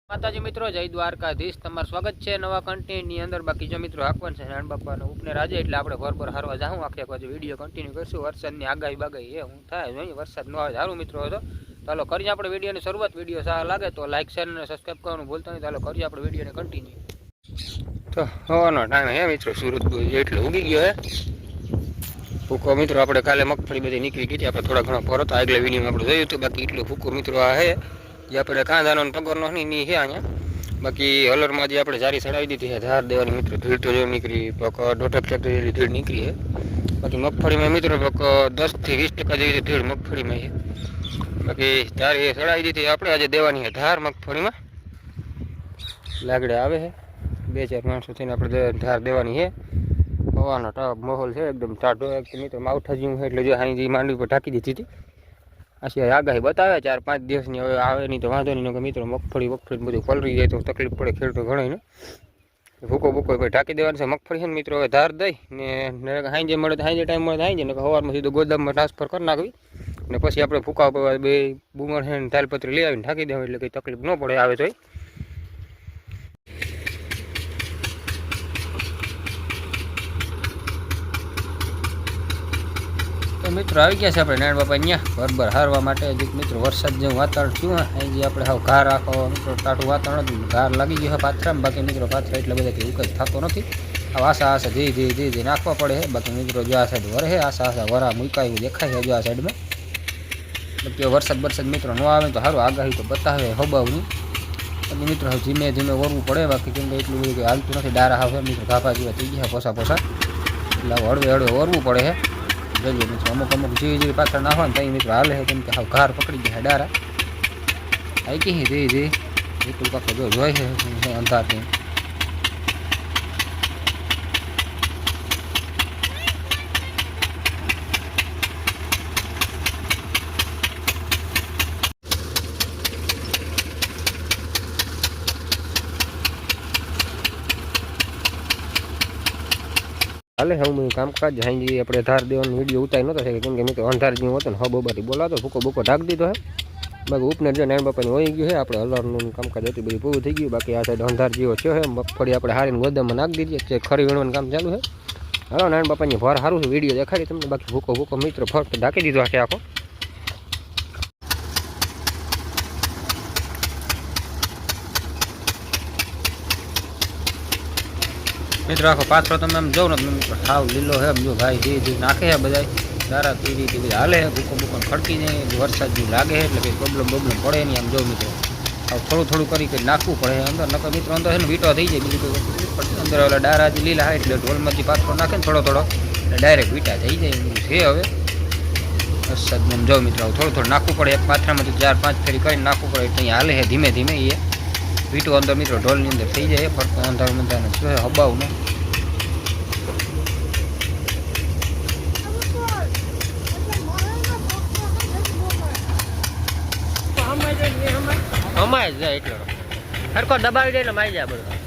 માતાજી મિત્રો, જય દ્વારકાધીશ। તમારું સ્વાગત છે નવા કન્ટેન્ટની અંદર। બાકી જો મિત્રો હાકવાન છે નાન બાપાનો ઉપને રાજે એટલે આપણે ઘર પર હારવા જાઉં આખે આખો વિડીયો કન્ટિન્યુ કરશું। વરસાદની આગાહી બાગાહી એ હું થાય જોઈએ, વરસાદ ન આવે સારું મિત્રો હતો। ચાલો કરીએ આપણે વિડીયોની શરૂઆત। વિડીયો સારા લાગે તો લાઈક શેર અને સબસ્ક્રાઈબ કરવાનું ભૂલતા નહીં। ચાલો કરીએ આપણે વિડીયોને કન્ટિન્યુ। તો હવાનો ટાઈમ હે મિત્રો, સુરત એટલે ઉગી ગયો હે ફૂકો મિત્રો। આપણે કાલે મગફળી બધી નીકળી ગઈ હતી, આપણે થોડા ઘણા પર હતો આગલા વિડીયોમાં આપણે જોયું હતું। બાકી એટલું ફૂકો મિત્રો આ હે જે આપણે કાંદાનો ટગરનો ની છે અહીંયા। બાકી હલરમાં જે આપણે જારી ચડાવી દીધી છે ધાર દેવાની મિત્રો, ધીડ તો જો નીકળી દોઢ ટ્રેક્ટર જેટલી ધીડ નીકળી છે। બાકી મગફળીમાં મિત્રો 10 થી 20% જેવી ધીડ મગફળીમાં છે। બાકી જારી ચડાવી દીધી આપણે, આજે દેવાની છે ધાર મગફળીમાં। લાગડે આવે છે 2-4 માણસો થઈને આપણે ધાર દેવાની છે। હવાનો માહોલ છે એકદમ ટાઢો મિત્રો, માવઠા જેવું છે એટલે જો અહીં માંડવી પર ઢાંકી દીધી હતી। આશી આગાહી બતાવે 4-5 દિવસની, હવે આવે નહીં તો વાંધો નહીં કે મિત્રો મગફળી બધું પલરી જાય તો તકલીફ પડે ખેડૂતો ઘણી ને। ભૂકો ભૂકો ભાઈ ઢાંકી દેવાનું છે મગફળી છે ને મિત્રો। હવે ધાર દઈ ને હાંજે મળે તો હાંજે ટાઈમ મળે તો હાંજે, ને સવારમાં સીધું ગોદામમાં ટ્રાન્સફર કરી નાખવી ને પછી આપણે ફૂકા બે બુમર છે ને તાલપત્રી લઈ આવીને ઢાંકી દેવા એટલે કંઈ તકલીફ ન પડે આવે તો। મિત્રો આવી ગયા છે આપણે નારાયણ બાપા અહીંયા બરાબર હારવા માટે। હજી મિત્રો વરસાદ જેવું વાતાવરણ થયું અહીં જે આપણે હાવ ઘા રાખો મિત્રો, ટાટું વાતાવરણ હતું, ઘાર લાગી ગયું છે પાથરામાં। બાકી મિત્રો પાથરા એટલે બધા કંઈ ઉકજ થતો નથી, આ આશા ધીરે નાખવા પડે છે। બાકી મિત્રો જો આ સાઈડ વરે છે, આશા વરા મૂકાયું દેખાય છે જો આ સાઈડમાં। બાકી વરસાદ મિત્રો ન આવે તો સારું, આગાહી તો બતાવે હબાવની। બાકી મિત્રો ધીમે ધીમે વરવું પડે, બાકી કેમ કે એટલું બધું હાલતું નથી। ડારા હાવ મિત્રો ઘાપા જેવા થઈ ગયા પોસા એટલે હળવે હળવું પડે છે। જોઈએ મિત્રો અમુક જે પાછળ નાખવા ત્યાં મિત્રો હાલે છે, કેમ કે હાવ ઘાર પકડી ગયા ડારા આવી ગઈ ધીરે એટલું પાછળ જો જોઈ છે અંધારથી। હાલે હું કામકાજ હાઈ આપણે ધાર દેવાનો વિડીયો ઉતારી નહોતો શકે, કેમ કે મિત્રો અંધાર જેવું હતો ને હબોબાથી બોલાતો ભૂકો બૂકો ઢાંકી દીધો છે। બાકી ઉપને જો નારાયણ બાપાની હોઈ ગયું છે, આપણે હલરનું કામકાજ હતું બધું પૂરું થઈ ગયું। બાકી આ સાઈડ અંધાર જેવો છે મગફળી આપણે હારીને ગોદામમાં નાખી દીધી, ખરી વીણવાનું કામ ચાલુ છે। હાલો નારાયણ બાપાની ભર સારું છે, વિડીયો દેખાડી તમને। બાકી ભૂકો મિત્રો ફક્ત ઢાંકી દીધો આખો। મિત્રો આખો પાથરો તમે આમ જોઉં ને મિત્રો સાવ લીલો છે, જો ભાઈ ધીરે નાખે છે બધા દારા પીરી બધા હાલે છે, ભૂકો ખડકી જાય વરસાદ જેવું લાગે છે એટલે કંઈ પ્રોબ્લેમ પડે નહીં। આમ જો મિત્રો થોડું કરી નાખવું પડે અંદર, નકર મિત્રો અંદર છે ને વીટો થઈ જાય, બીજું કોઈ વસ્તુ અંદર ઓલા ડારા જે લીલા એટલે ઢોલમાંથી પાથરો નાખે ને થોડો એટલે ડાયરેક્ટ વીટા થઈ જાય છે। હવે વરસાદ જો મિત્રો થોડું નાખવું પડે, એક પાથરામાંથી 4-5 ફેરી કરીને નાખવું પડે એટલે અહીંયા હાલે છે ધીમે ધીમે એ વીટું અંદર મિત્રો ઢોલની અંદર થઈ જાય ફરતો અંધાર મંધાર હબાવનો। અમાય જાય એટલો સરખો દબાવી દે એટલે મારી જાય બધું।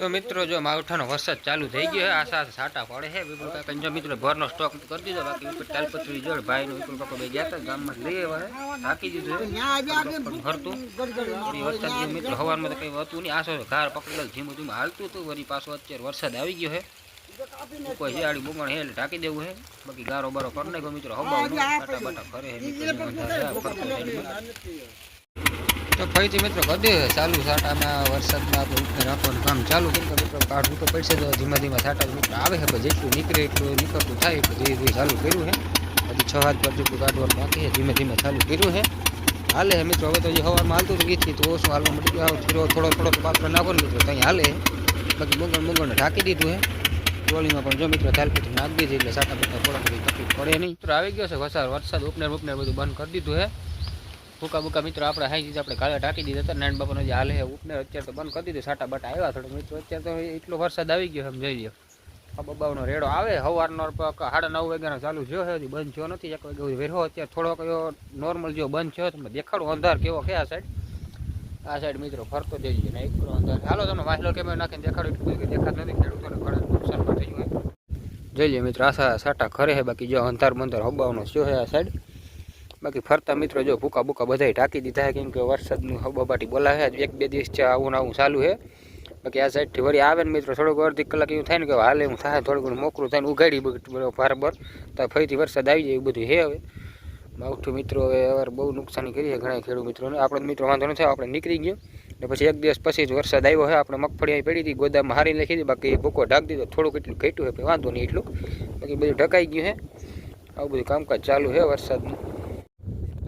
તો મિત્રો જો માવઠાનો વરસાદ ચાલુ થઈ ગયો છે, આશા છાંટા પડે છે વિપુલ કાકા જો મિત્રો ભરનો સ્ટોક કરી દીધો, બાકી ઉપર તાલપત્રી જોડ ભાઈનો વિપુલ કાકા બે ગયા હતા ગામમાં લઈ આવ્યા ઢાંકી દીધું ભરતું વરસાદ મિત્રો હવારમાં તો કઈ હતું નહીં, આશો ઘાર પકડેલ ધીમું ધીમું હાલતું હતું, વળી પાછો અત્યારે વરસાદ આવી ગયો છે, કોઈ શિયાળી બુમણ હે એટલે ઢાંકી દેવું છે, બાકી ગારો બારો કરી નાખ્યો મિત્રો હવા બાટા બાટા કરે તો ફરીથી મિત્રો કરી દે ચાલુ છાંટામાં વરસાદમાં આપણે ઉપર રાખવાનું કામ ચાલુ કેમ કે મિત્રો કાઢવું તો પડશે તો ધીમા ધીમા છાંટા મિત્રો આવે છે, પણ જેટલું નીકળે એટલું નીકળતું થાય એટલે ધીરે ધીરે ચાલુ કર્યું છે, હજી 6 હાથ પર જેટલું કાઢવાનું બાકી છે, ધીમે ધીમે ચાલુ કર્યું છે, હાલે છે મિત્રો. હવે તો જે હવામાં હાલતું હતું ગીતથી તો ઓછું હાલવા મળી ગયું, થોડો થોડો પાત્ર નાખો ને મિત્રો ત્યાં હાલે, બાકી બગડને ઢાંકી દીધું છે, ટ્રોલીમાં પણ જો મિત્રો તાલપત્રી નાખી દીધી એટલે છાંટા બધા થોડા થોડી તકલીફ પડે નહીં. મિત્રો આવી ગયો છે વરસાદ ઉપનેર બધું બંધ કરી દીધું છે, ભૂકા બુકા મિત્રો આપણે હાઈ દીધા, આપણે કાલે ટાંકી દીધા હતા, નાન બાપાનો જે હાલે ઉપને અત્યારે તો બંધ કરી દીધું, છાંટા બાટા આવ્યા થોડું મિત્રો, અત્યારે તો એટલો વરસાદ આવી ગયો એમ જોઈ લો, બબાવનો રેડો આવે સવારનો 9:30 વાગ્યાનો ચાલુ થયો છે, હજી બંધ થયો નથી, 1 વાગે વેરો અત્યારે થોડો કયો નોર્મલ જેવો બંધ થયો, તમને દેખાડું અંધાર કેવો છે આ સાઈડ મિત્રો ફરતો જઈએ ને એકલો અંધાર. હાલો તમને વાહલો કેમેરો નાખીને દેખાડું, એટલું કે દેખાતું નથી, ખેડૂતોને ઘણા નુકસાન પણ થઈ ગયું જોઈ લે મિત્રો, આ છાંટા ખરે છે, બાકી જો અંધાર બંધાર હબાવનો શું છે આ સાઈડ, બાકી ફરતા મિત્રો જો ભૂકા બુકા બધા ઢાંકી દીધા છે, કેમ કે વરસાદનું હબાબાટી બોલાવે 1-2 દિવસ છે આવું ચાલુ છે, બાકી આ સાઈડથી વળી આવે ને મિત્રો થોડોક અડધી કલાક એવું થાય ને કે હાલે એવું થાય, થોડું ઘણું મોકરું થાય ને ઉગાડી બરાબર તો ફરીથી વરસાદ આવી જાય એવું બધું છે. હવે માવઠું મિત્રો હવે બહુ નુકસાની કરી છે ઘણા ખેડૂત મિત્રોને, આપણે મિત્રો વાંધો નથી, આપણે નીકળી ગયો ને પછી 1 દિવસ પછી જ વરસાદ આવ્યો છે, આપણે મગફળી પડી હતી ગોદામમાં હારી લખી દીધી, બાકી ભૂકો ઢાંકી દીધો, થોડુંક એટલું ઘટ્યું છે વાંધો નહીં એટલું, બાકી બધું ઢકાઈ ગયું છે, આવું બધું કામકાજ ચાલુ છે વરસાદનું.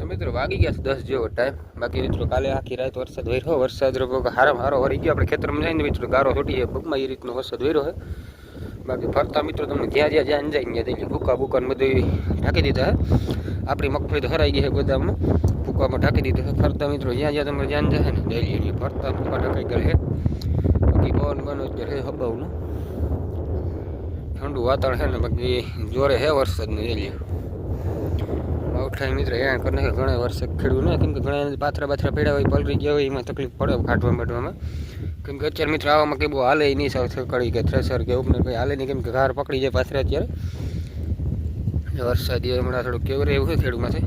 તો મિત્રો વાગી ગયા 10 જેવો ટાઈમ, બાકી મિત્રો કાલે આખી રાત વરસાદ વર્યો, વરસાદ હારો વરી ગયો, આપણે ખેતરમાં જઈને મિત્રો ગારો છોટી પગમાં એ રીતનો વરસાદ વર્યો છે, બાકી ફરતા મિત્રો તમને જ્યાં જાય ત્યાં ભૂકા બુકાને બધું ઢાંકી દીધા છે, આપણી મગફળી તો હરાઈ ગઈ છે ગોદામમાં, ભૂકામાં ઢાંકી દીધું છે, ફરતા મિત્રો જ્યાં તમે ધ્યાન જાય ને ડેલી ફરતા ભૂકા ઢકાઈ ગયા છે, બાકી પવન બનો અત્યારે છે હબાવનું ઠંડુ વાતાવરણ છે ને, બાકી જોરે છે વરસાદનું ડેલી માવઠાઈ મિત્ર હેરાન કરી નાખે ઘણા વરસાદ ખેડવું ને, કેમ કે ઘણા પાથરા પડ્યા હોય પલરી ગયા હોય એમાં તકલીફ પડે કાઢવા બાંધવામાં, કેમ કે અત્યારે મિત્ર આવામાં કંઈ બહુ હાલે નહીં, સાવ કડી કે થ્રેસર કે ઉપને કંઈ હાલે નહીં, કેમ કે ઘાર પકડી જાય પાથરા અત્યારે વરસાદ હમણાં થોડુંક કેવરે એવું છે ખેડૂતમાંથી.